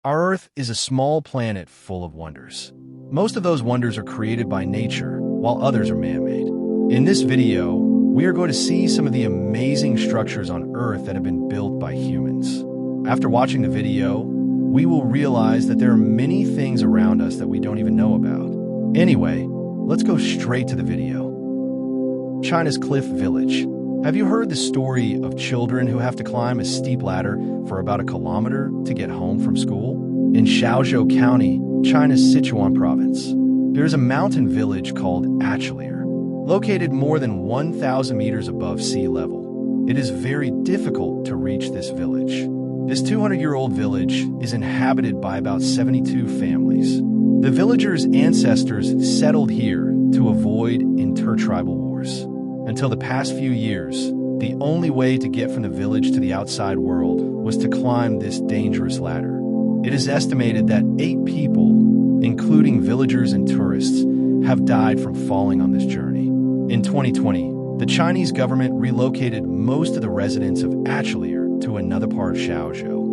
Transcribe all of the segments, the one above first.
Our Earth is a small planet full of wonders. Most of those wonders are created by nature, while others are man-made. In this video, we are going to see some of the amazing structures on Earth that have been built by humans. After watching the video, we will realize that there are many things around us that we don't even know about. Anyway, let's go straight to the video. China's Cliff Village. Have you heard the story of children who have to climb a steep ladder for about a kilometer to get home from school? In Shaozhou County, China's Sichuan province, there is a mountain village called Achelier, located more than 1,000 meters above sea level. It is very difficult to reach this village. This 200-year-old village is inhabited by about 72 families. The villagers' ancestors settled here to avoid intertribal wars. Until the past few years, the only way to get from the village to the outside world was to climb this dangerous ladder. It is estimated that 8 people, including villagers and tourists, have died from falling on this journey. In 2020, the Chinese government relocated most of the residents of Achelier to another part of Shaozhou.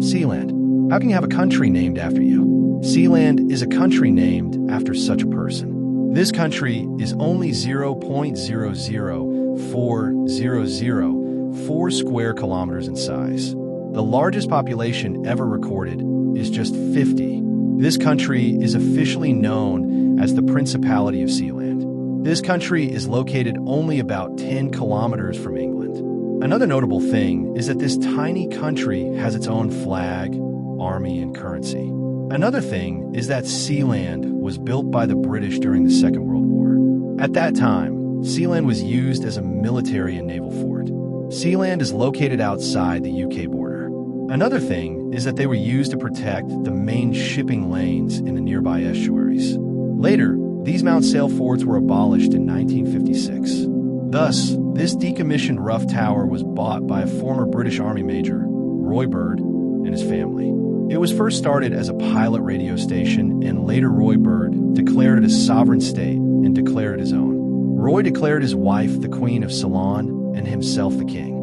Sealand. How can you have a country named after you? Sealand is a country named after such a person. This country is only 0.004004 square kilometers in size. The largest population ever recorded is just 50. This country is officially known as the Principality of Sealand. This country is located only about 10 kilometers from England. Another notable thing is that this tiny country has its own flag, army, and currency. Another thing is that Sealand was built by the British during the Second World War. At that time, Sealand was used as a military and naval fort. Sealand is located outside the UK border. Another thing is that they were used to protect the main shipping lanes in the nearby estuaries. Later, these Mount Sail forts were abolished in 1956. Thus, this decommissioned rough tower was bought by a former British Army Major, Roy Bird, and his family. It was first started as a pilot radio station, and later Roy Bird declared it a sovereign state and declared it his own. Roy declared his wife the Queen of Ceylon and himself the king.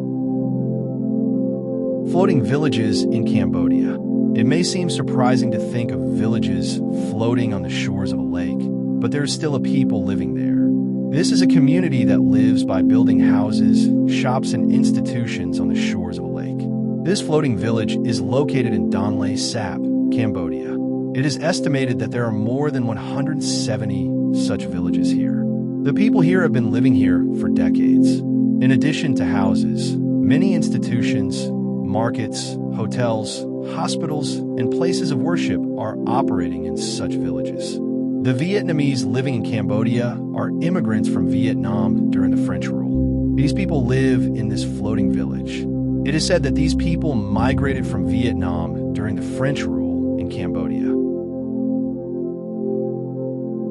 Floating villages in Cambodia. It may seem surprising to think of villages floating on the shores of a lake, but there is still a people living there. This is a community that lives by building houses, shops, and institutions on the shores of a lake. This floating village is located in Don Lay Sap, Cambodia. It is estimated that there are more than 170 such villages here. The people here have been living here for decades. In addition to houses, many institutions, markets, hotels, hospitals, and places of worship are operating in such villages. The Vietnamese living in Cambodia are immigrants from Vietnam during the French rule. These people live in this floating village. It is said that these people migrated from Vietnam during the French rule in Cambodia.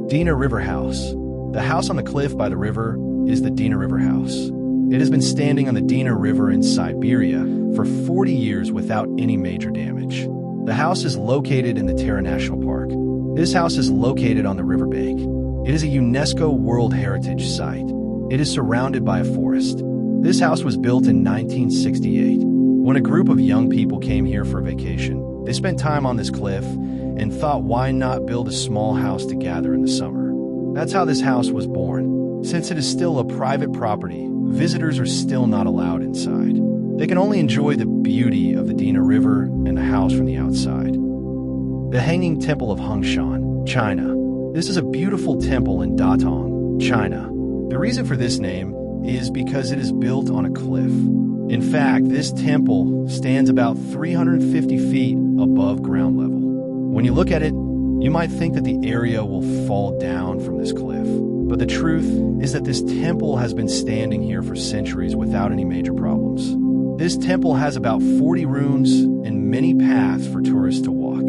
Dena Riverhouse. The house on the cliff by the river is the Dena Riverhouse. It has been standing on the Dena River in Siberia for 40 years without any major damage. The house is located in the Terra National Park. This house is located on the riverbank. It is a UNESCO World Heritage Site. It is surrounded by a forest. This house was built in 1968. When a group of young people came here for a vacation, they spent time on this cliff and thought, why not build a small house to gather in the summer? That's how this house was born. Since it is still a private property, visitors are still not allowed inside. They can only enjoy the beauty of the Dena River and the house from the outside. The Hanging Temple of Hongshan, China. This is a beautiful temple in Datong, China. The reason for this name is because it is built on a cliff. In fact, this temple stands about 350 feet above ground level. When you look at it, you might think that the area will fall down from this cliff. But the truth is that this temple has been standing here for centuries without any major problems. This temple has about 40 rooms and many paths for tourists to walk.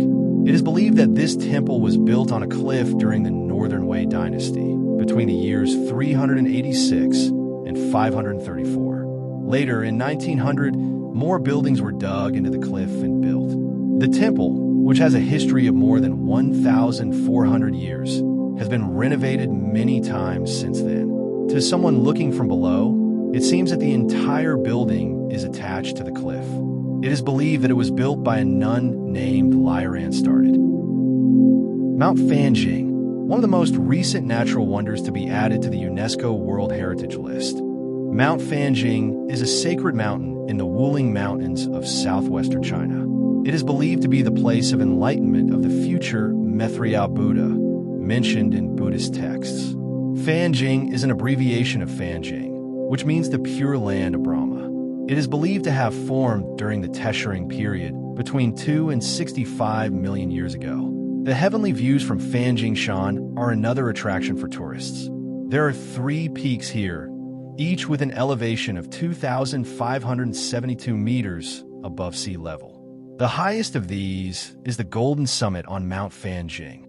It is believed that this temple was built on a cliff during the Northern Wei dynasty, between the years 386 and 534. Later, in 1900, more buildings were dug into the cliff and built. The temple, which has a history of more than 1,400 years, has been renovated many times since then. To someone looking from below, it seems that the entire building is attached to the cliff. It is believed that it was built by a nun named Lyran Started. Mount Fanjing, one of the most recent natural wonders to be added to the UNESCO World Heritage List. Mount Fanjing is a sacred mountain in the Wuling Mountains of southwestern China. It is believed to be the place of enlightenment of the future Methriao Buddha, mentioned in Buddhist texts. Fanjing is an abbreviation of Fanjing, which means the pure land of Brahma. It is believed to have formed during the Teshering period, between 2 and 65 million years ago. The heavenly views from Fanjing Shan are another attraction for tourists. There are 3 peaks here, each with an elevation of 2,572 meters above sea level. The highest of these is the Golden Summit on Mount Fanjing.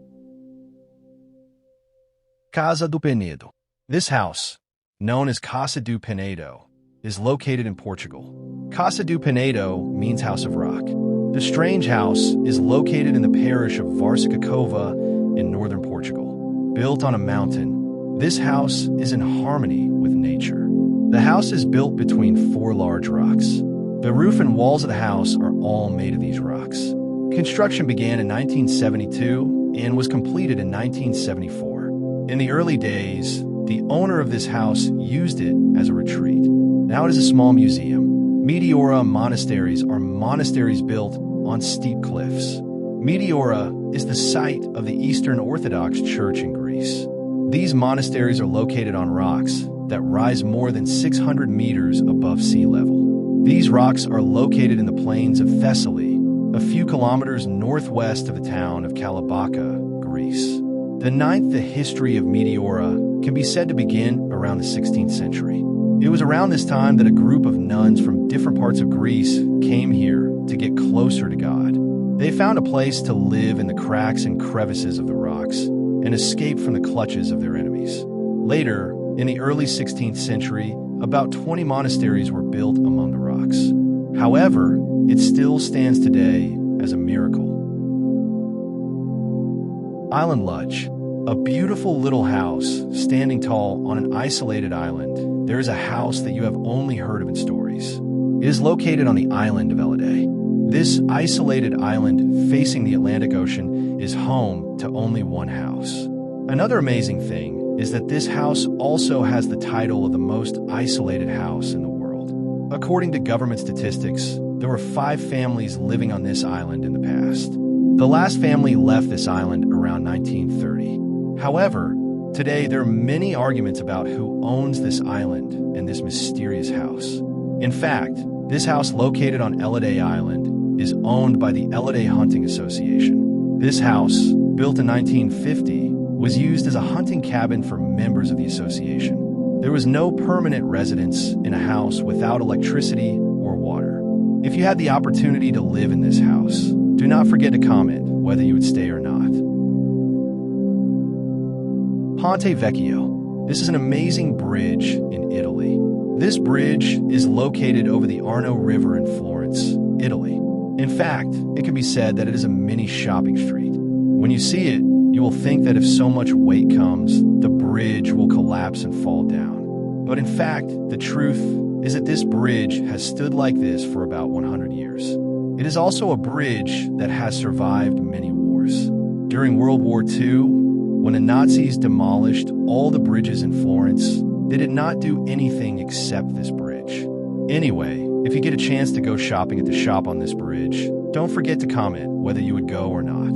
Casadu Penedo. This house, known as Casadu Penedo, is located in Portugal. Casadu Penedo means House of Rock. The strange house is located in the parish of Varsicacova in northern Portugal. Built on a mountain, this house is in harmony with nature. The house is built between 4 large rocks. The roof and walls of the house are all made of these rocks. Construction began in 1972 and was completed in 1974. In the early days, the owner of this house used it as a retreat. Now it is a small museum. Meteora monasteries are monasteries built on steep cliffs. Meteora is the site of the Eastern Orthodox Church in Greece. These monasteries are located on rocks that rise more than 600 meters above sea level. These rocks are located in the plains of Thessaly, a few kilometers northwest of the town of Kalabaka, Greece. The history of Meteora can be said to begin around the 16th century. It was around this time that a group of nuns from different parts of Greece came here to get closer to God. They found a place to live in the cracks and crevices of the rocks and escape from the clutches of their enemies. Later, in the early 16th century, about 20 monasteries were built among the rocks. However, it still stands today as a miracle. Island Lodge, a beautiful little house standing tall on an isolated island. There is a house that you have only heard of in stories. It is located on the island of Elliday. This isolated island facing the Atlantic Ocean is home to only one house. Another amazing thing is that this house also has the title of the most isolated house in the world. According to government statistics, there were 5 families living on this island in the past. The last family left this island around 1930. However, today there are many arguments about who owns this island and this mysterious house. In fact, this house located on Elliday Island is owned by the Elliday Hunting Association. This house, built in 1950, was used as a hunting cabin for members of the association. There was no permanent residence in a house without electricity or water. If you had the opportunity to live in this house, do not forget to comment whether you would stay or not. Ponte Vecchio. This is an amazing bridge in Italy. This bridge is located over the Arno River in Florence, Italy. In fact, it can be said that it is a mini shopping street. When you see it, you will think that if so much weight comes, the bridge will collapse and fall down. But in fact, the truth is that this bridge has stood like this for about 100 years. It is also a bridge that has survived many wars. During World War II, when the Nazis demolished all the bridges in Florence, they did not do anything except this bridge. Anyway, if you get a chance to go shopping at the shop on this bridge, don't forget to comment whether you would go or not.